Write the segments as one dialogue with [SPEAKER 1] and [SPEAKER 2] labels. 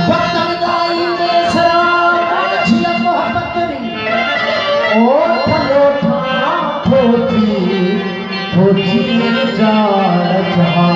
[SPEAKER 1] वतन गाई ने सलाम जिया मोहब्बतरी ओ पलोठा थोची जाड़ जहां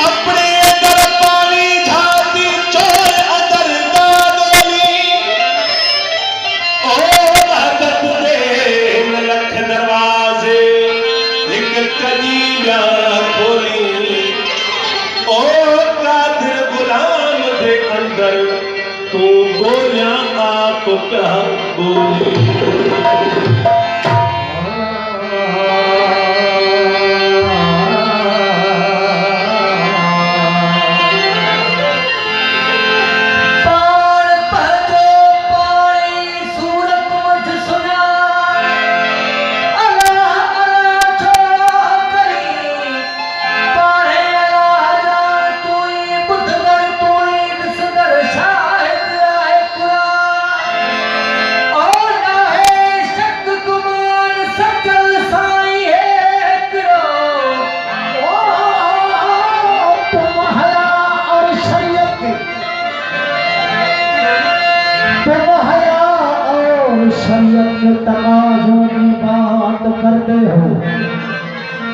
[SPEAKER 2] अपने दर पावी झाती चोर अदर दादोली ओ भगत दे लख दरवाजे एक कदीया खोली ओ कादिर गुलाम दे अंदर तू बोलिया आप क्या बोली
[SPEAKER 1] शरीयत के तकाज़ों की बात करते हो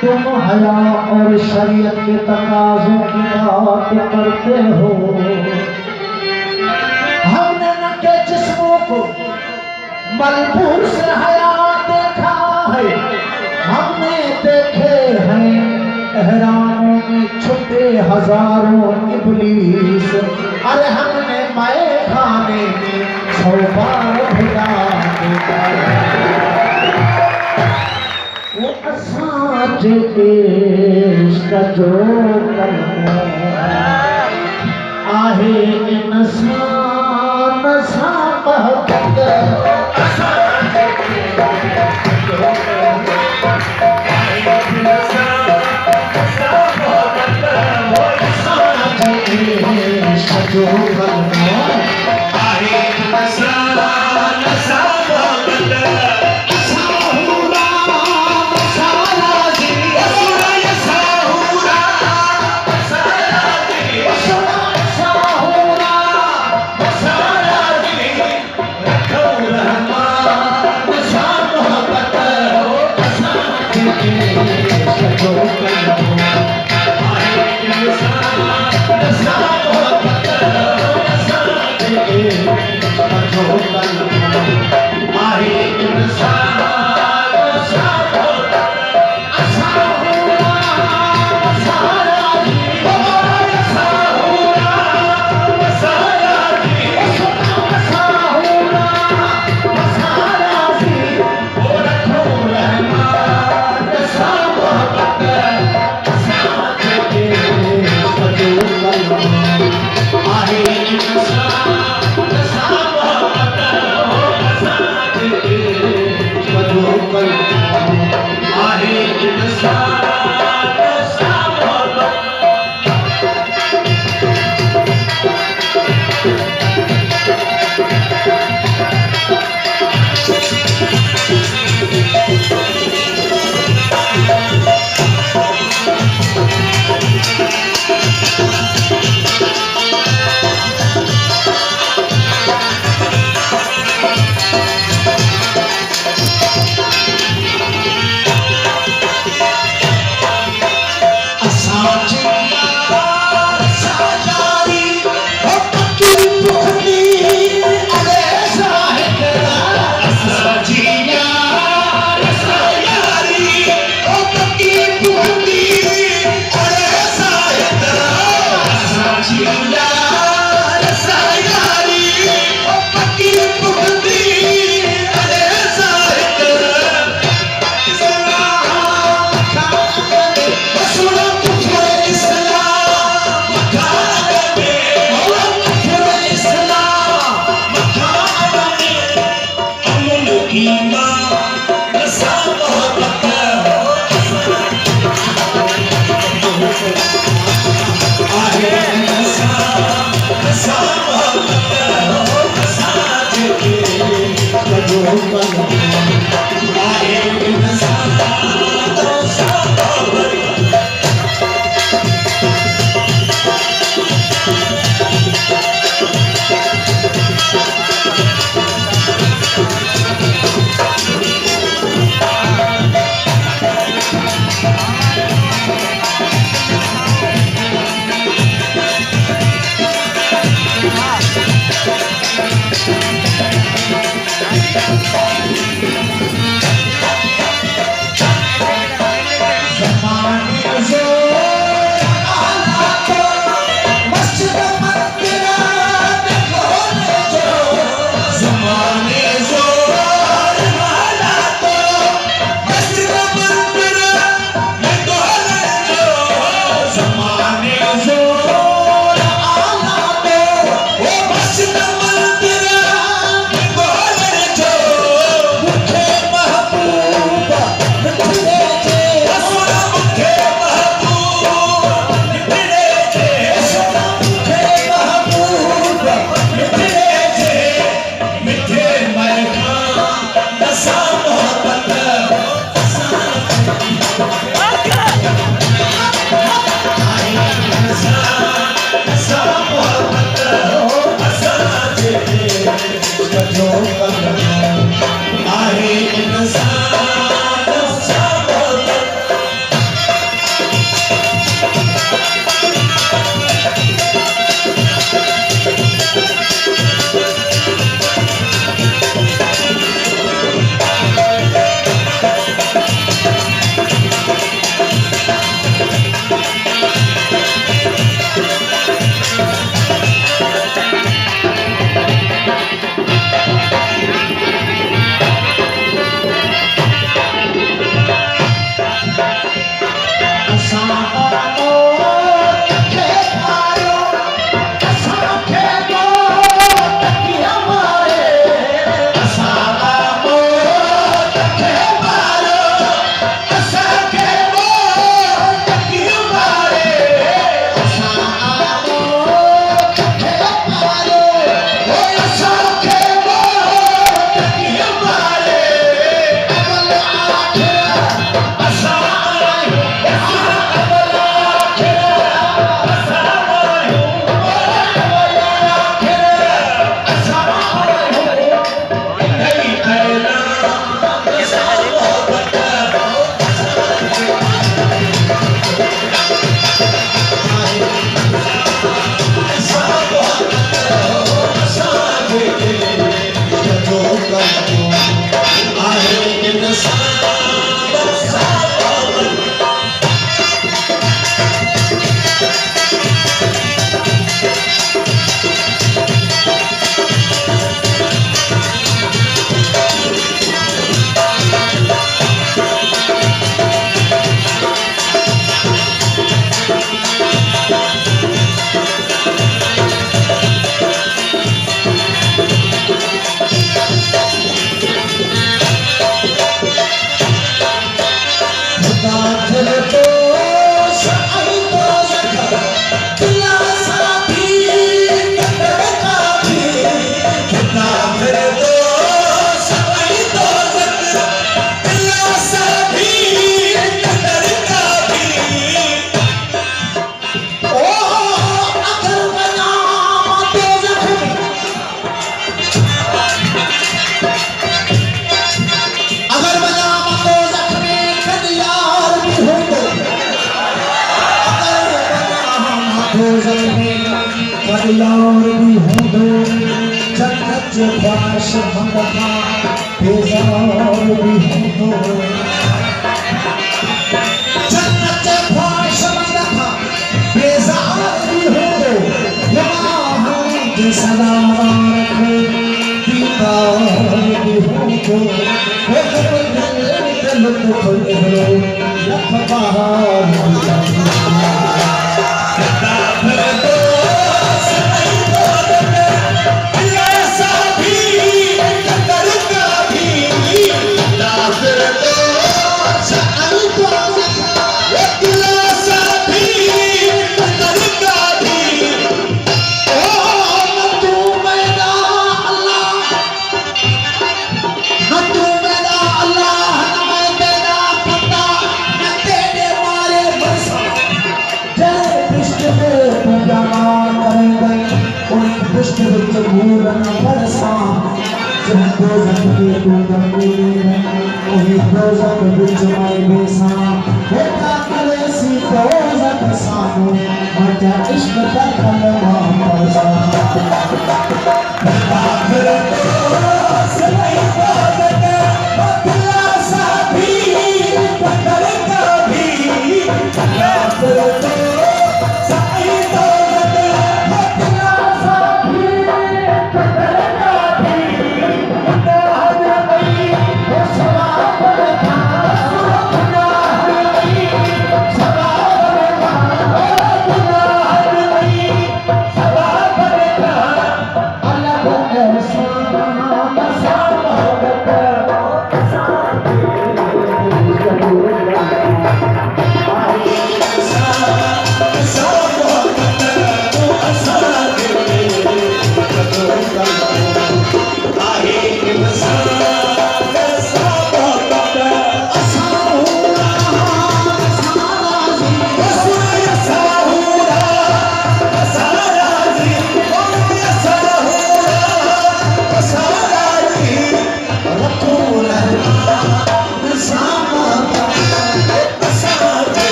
[SPEAKER 1] तुम हया और शरीयत के तकाज़ों की बात करते हो हमने न के जिस्मों को मलबूस हया देखा है हमने देखे हैं एहरामों में छुपे हजारों इब्लीस अरे हमने माए खाने में 100 बार भुला वो असांजे इश्क़ जो कलमो आहे इंसान सां मोहब्बत असांजे इश्क़ जो कलमो आहे इंसान सां मोहब्बत वो असांजे इश्क़ जो कलमो आहे इंसान सां मोहब्बत जो
[SPEAKER 2] ईमान सा मोहब्बत आहे नसा नसा मोहब्बत साथ के कजो आहे नसा नसा मोहब्बत
[SPEAKER 1] यार भी हूँ दो जन्नत ख्वाहिश मंदता बेजार भी हूँ दो जन्नत ख्वाहिश मंदता बेजार भी हूँ दो यहाँ जो सलाम रखे दीदार भी हूँ दो वो दिल खुल लो
[SPEAKER 2] फिर दोस्त आई दोस्त दिल साथी करता भी
[SPEAKER 1] न तू मेरा अल्लाह, न तू मेरा अल्लाह, न मैं तेरा बंदा, न तेरे मारे बरसा। जय कृष्ण पे पूजा करे गई, उन कृष्ण विच पूरन बरसा। जब दोजख के तू गंभीर वही दोजख विच मैं बेसा। बेटा करे सी दोजख सानू, मचा इश्क दा कलमा